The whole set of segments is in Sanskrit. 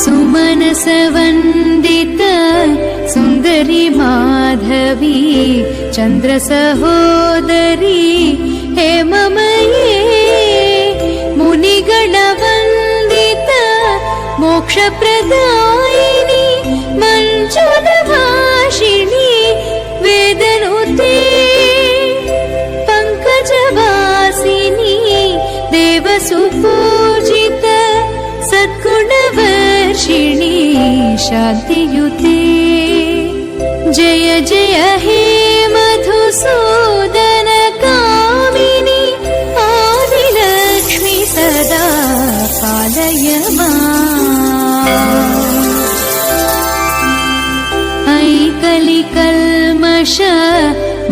सुमनसवन्दित सुन्दरी माधवी चन्द्रसहोदरी हेममये मुनिगणवन्दित मोक्षप्रदायिनी मञ्जुलभाषिणी वेदनुते पङ्कजवासिनी देवसुपूजित सद्गुणवर्षिणी शान्तियुते जय जय हे मधुसूदन कामिनी आदिलक्ष्मी सदा पालय ऐकलिकल्मष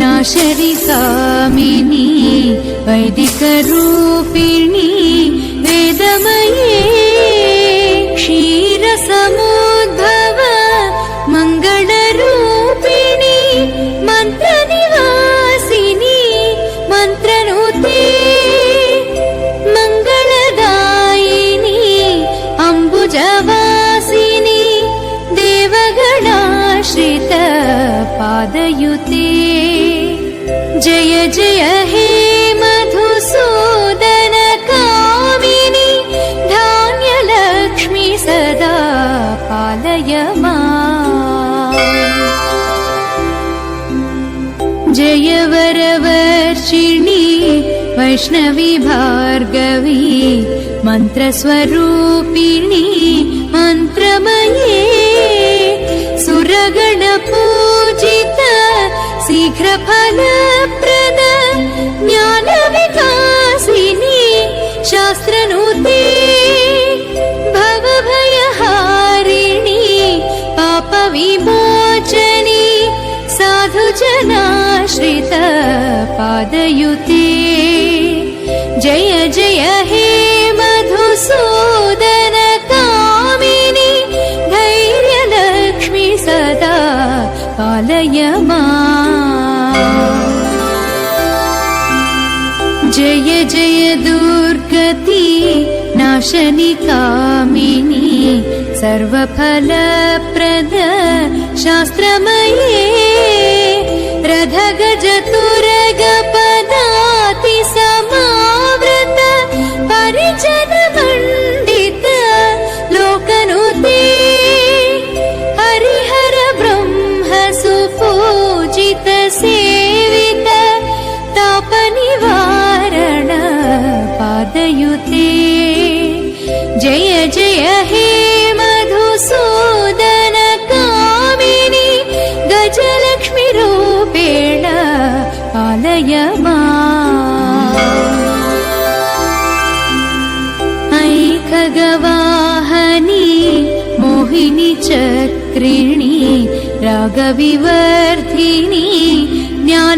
नाशरि कामिनी वैदिकरूपिणी वेदमये क्षीरसमुद्भव मङ्गलरूपिणी मन्त्रनिवासिनी मन्त्रनुते मङ्गलदायिनी अम्बुजवासिनी देवगणाश्रित पादयुते जय जय हे मधुसूदन कामिनी धान्यलक्ष्मी सदा पालय जय वरवर्षिणी वैष्णवी भार्गवी मन्त्रस्वरूपिणी मन्त्रमये सुरगणपूजित शीघ्रफलप्रद ज्ञानविकासिनी शास्त्रनुते भवभयहारिणी पापविमोचनी साधुजनाश्रित पादयुते जय जय हे मधुसूदन कामिनी धैर्यलक्ष्मी सदा पालय जय जय दुर्गति नाशनि कामिनी सर्वफलप्रद शास्त्रमये रथगजतुरगपदाति समावृत परिजनमण्डित लोकनुते हरिहर ब्रह्म सुपूजित सेवित तापनिवारण पादयुते जय जय हे मधुसूदन कामिनी गजलक्ष्मी रूपेण पालय ऐखगवाहनी मोहिनी चक्रिणी रागविवर्धिनी ज्ञान